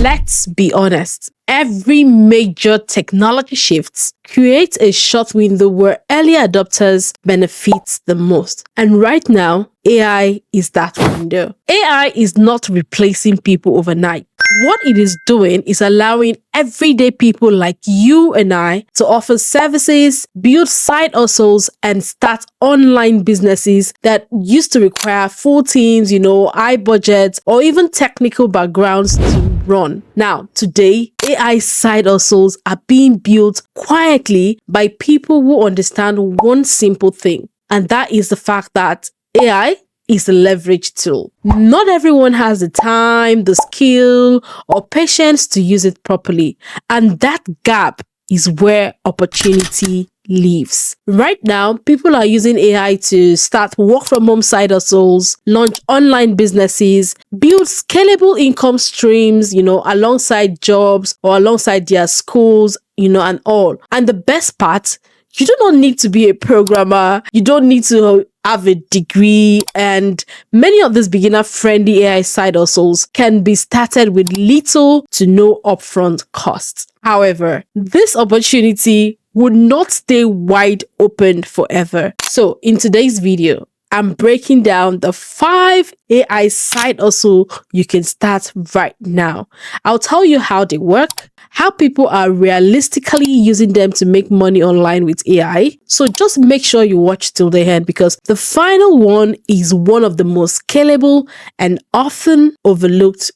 Let's be honest. Every major technology shift creates a short window where early adopters benefit the most. And right now, AI is that window. AI is not replacing people overnight. What it is doing is allowing everyday people like you and I to offer services, build side hustles, and start online businesses that used to require full teams, high budgets, or even technical backgrounds to run. Now, today, AI side hustles are being built quietly by people who understand one simple thing, and that is the fact that AI is a leverage tool. Not everyone has the time, the skill, or patience to use it properly, and that gap is where opportunity lives. Right now, people are using AI to start work from home side hustles, launch online businesses, build scalable income streams, alongside jobs or alongside their schools, and all. And the best part, you do not need to be a programmer. You don't need to have a degree, and many of these beginner-friendly AI side hustles can be started with little to no upfront costs. However, this opportunity would not stay wide open forever. So in today's video, I'm breaking down the 5 AI side hustle you can start right now. I'll tell you how they work, how people are realistically using them to make money online with AI. So just make sure you watch till the end, because the final one is one of the most scalable and often overlooked,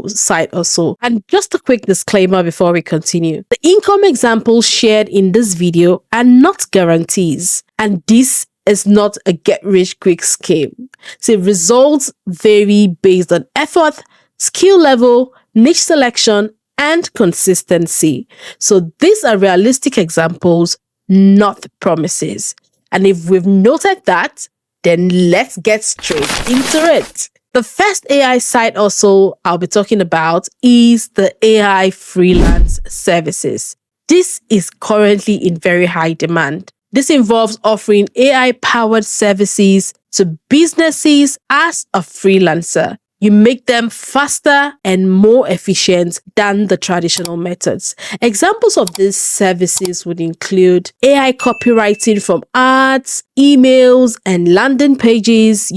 side hustle. And just a quick disclaimer before we continue. The income examples shared in this video are not guarantees, and this is not a get-rich-quick scheme. So results vary based on effort, skill level, niche selection, and consistency. So these are realistic examples, not promises. And if we've noted that, then let's get straight into it. The first AI side hustle I'll be talking about is the AI freelance services. This is currently in very high demand. This involves offering AI-powered services to businesses as a freelancer. You make them faster and more efficient than the traditional methods. Examples of these services would include AI copywriting from ads, emails, and landing pages,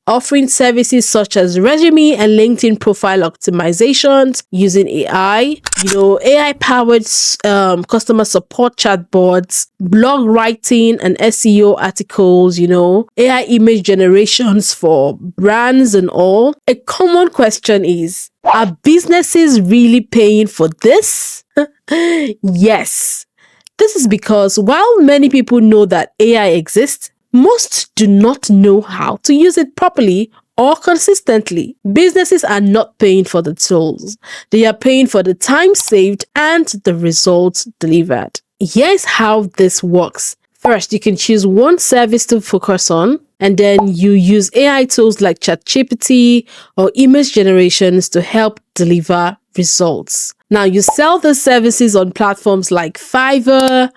offering services such as resume and LinkedIn profile optimizations using AI, AI-powered customer support chatbots, blog writing and SEO articles, AI image generations for brands and all. A common question is, are businesses really paying for this? Yes. This is because while many people know that AI exists, most do not know how to use it properly or consistently. Businesses are not paying for the tools. They are paying for the time saved and the results delivered. Here's how this works. First, you can choose one service to focus on, and then you use AI tools like ChatGPT or image generations to help deliver results. Now, you sell the services on platforms like Fiverr,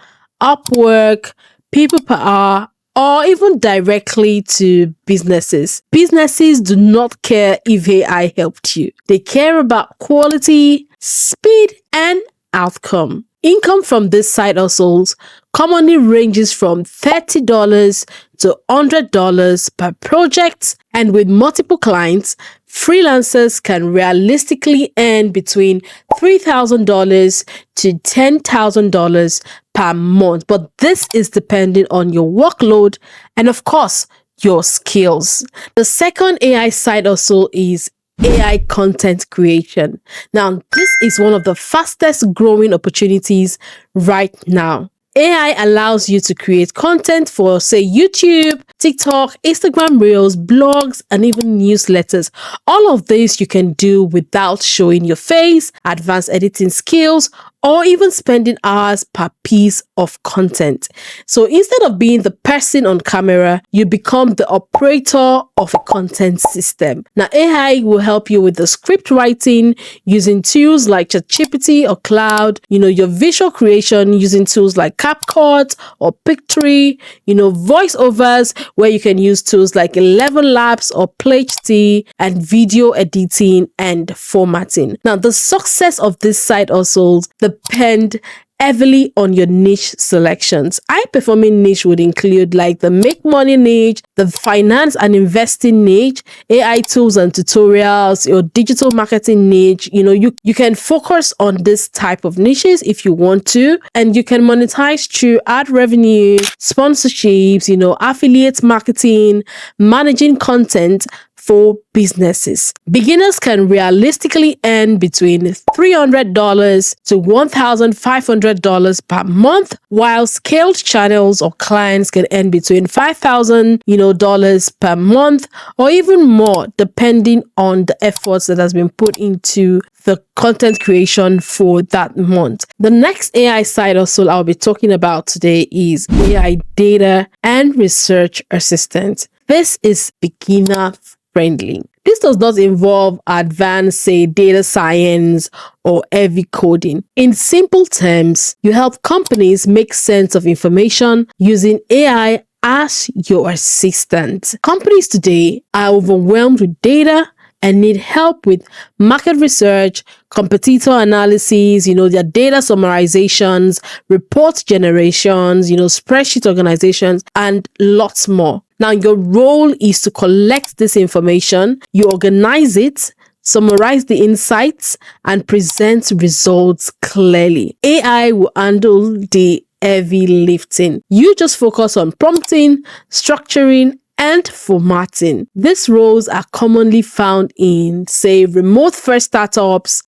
Upwork, People Per Hour, or even directly to businesses. Businesses do not care if AI helped you. They care about quality, speed, and outcome. Income from these side hustles commonly ranges from $30 to $100 per project, and with multiple clients, freelancers can realistically earn between $3,000 to $10,000 per month. But this is depending on your workload and, of course, your skills. The second AI side hustle is AI content creation. Now, this is one of the fastest growing opportunities right now. AI allows you to create content for, say, YouTube, TikTok, Instagram Reels, blogs, and even newsletters. All of this you can do without showing your face, advanced editing skills, or even spending hours per piece of content. So instead of being the person on camera, you become the operator of a content system. Now, AI will help you with the script writing using tools like ChatGPT or Cloud, your visual creation using tools like CapCut or Pictory, voiceovers where you can use tools like 11 Labs or PlayHT, and video editing and formatting. Now, the success of this side hustles depend heavily on your niche selections. High-performing niche would include like the make money niche, the finance and investing niche, AI tools and tutorials, your digital marketing niche. You can focus on this type of niches if you want to, and you can monetize through ad revenue, sponsorships, affiliate marketing, managing content for businesses. Beginners can realistically earn between $300 to $1,500 per month, while scaled channels or clients can earn between $5,000 per month or even more, depending on the efforts that has been put into the content creation for that month. The next AI side hustle I'll be talking about today is AI data and research assistant. This is beginner friendly. This does not involve advanced, say, data science or heavy coding. In simple terms, you help companies make sense of information using AI as your assistant. Companies today are overwhelmed with data and need help with market research, competitor analysis, their data summarizations, report generations, spreadsheet organizations, and lots more. Now, your role is to collect this information, you organize it, summarize the insights, and present results clearly. AI will handle the heavy lifting. You just focus on prompting, structuring, and formatting. These roles are commonly found in, say, remote-first startups,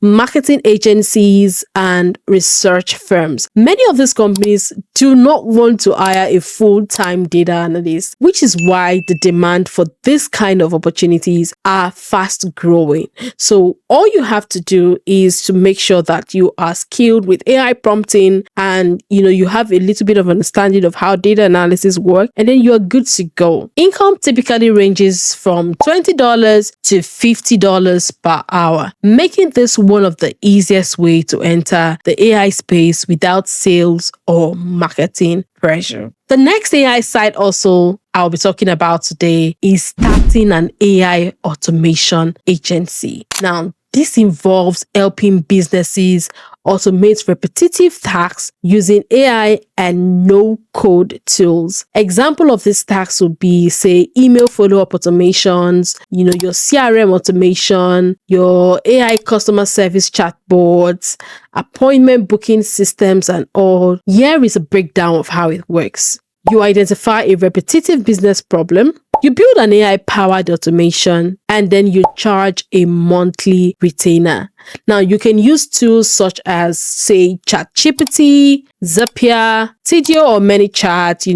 marketing agencies, and research firms. Many of these companies do not want to hire a full-time data analyst, which is why the demand for this kind of opportunities are fast growing. So all you have to do is to make sure that you are skilled with AI prompting and, you have a little bit of understanding of how data analysis work, and then you are good to go. Income typically ranges from $20 to $50 per hour, making this one of the easiest way to enter the AI space without sales or marketing pressure. The next AI side also I'll be talking about today is starting an AI automation agency. Now, this involves helping businesses automate repetitive tasks using AI and no-code tools. Example of these tasks would be, say, email follow-up automations, your CRM automation, your AI customer service chatbots, appointment booking systems, and all. Here is a breakdown of how it works. You identify a repetitive business problem, you build an AI-powered automation, and then you charge a monthly retainer. Now, you can use tools such as, say, ChatGPT, Zapier, Tidio or ManyChat,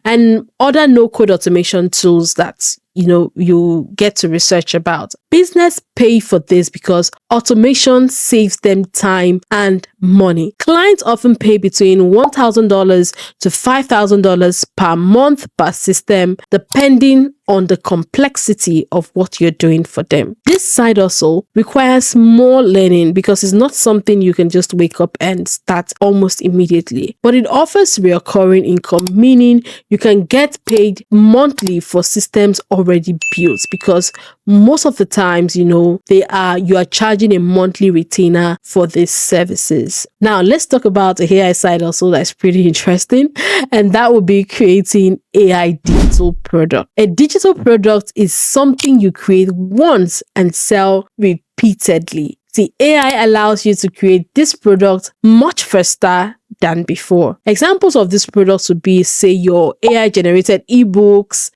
and other no-code automation tools that, you get to research about. Business pay for this because automation saves them time and money. Clients often pay between $1,000 to $5,000 per month per system, depending on the complexity of what you're doing for them. This side hustle requires more learning because it's not something you can just wake up and start almost immediately, but it offers recurring income, meaning you can get paid monthly for systems already built, because most of the times, you are charging a monthly retainer for these services. Now, let's talk about the AI side also that's pretty interesting, and that would be creating AI digital product. A digital product is something you create once and sell repeatedly. The AI allows you to create this product much faster than before. Examples of these products would be, say, your AI generated ebooks,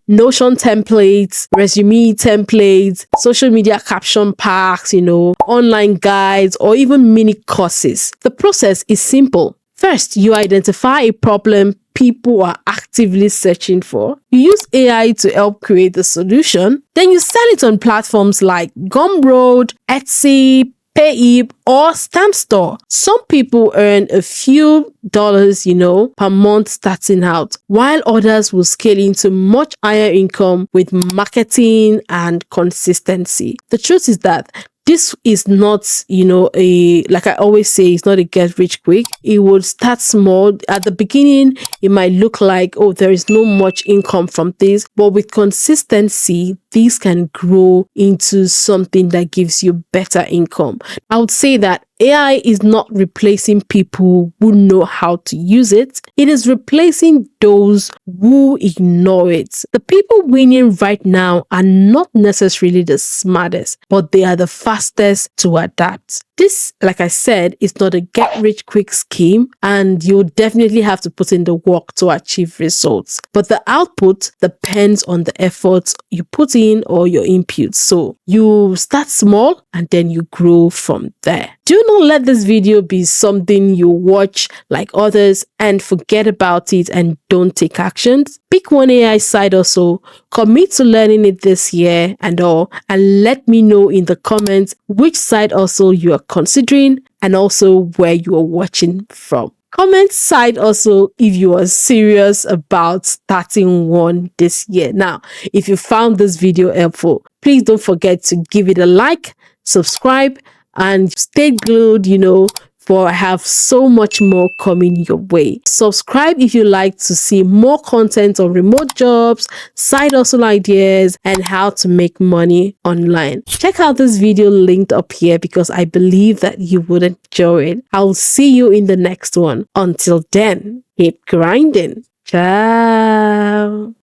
Notion templates, resume templates, social media caption packs, online guides, or even mini courses. The process is simple. First, you identify a problem people are actively searching for. You use AI to help create the solution. Then you sell it on platforms like Gumroad, Etsy, Payib, or Stamp Store. Some people earn a few dollars, per month starting out, while others will scale into much higher income with marketing and consistency. The truth is that this is not, like I always say, it's not a get rich quick. It would start small. At the beginning, it might look like, oh, there is no much income from this, but with consistency, these can grow into something that gives you better income. I would say that AI is not replacing people who know how to use it. It is replacing those who ignore it. The people winning right now are not necessarily the smartest, but they are the fastest to adapt. This, like I said, is not a get-rich-quick scheme, and you'll definitely have to put in the work to achieve results. But the output depends on the efforts you put in or your inputs. So you start small and then you grow from there. Do not let this video be something you watch like others and forget about it and don't take actions. Pick one AI side or so, commit to learning it this year and let me know in the comments which side also you are considering and also where you are watching from. Comment side also if you are serious about starting one this year. Now, if you found this video helpful, please don't forget to give it a like, subscribe, and stay glued, for I have so much more coming your way. Subscribe if you like to see more content on remote jobs, side hustle ideas, and how to make money online. Check out this video linked up here because I believe that you would enjoy it. I'll see you in the next one. Until then, keep grinding. Ciao.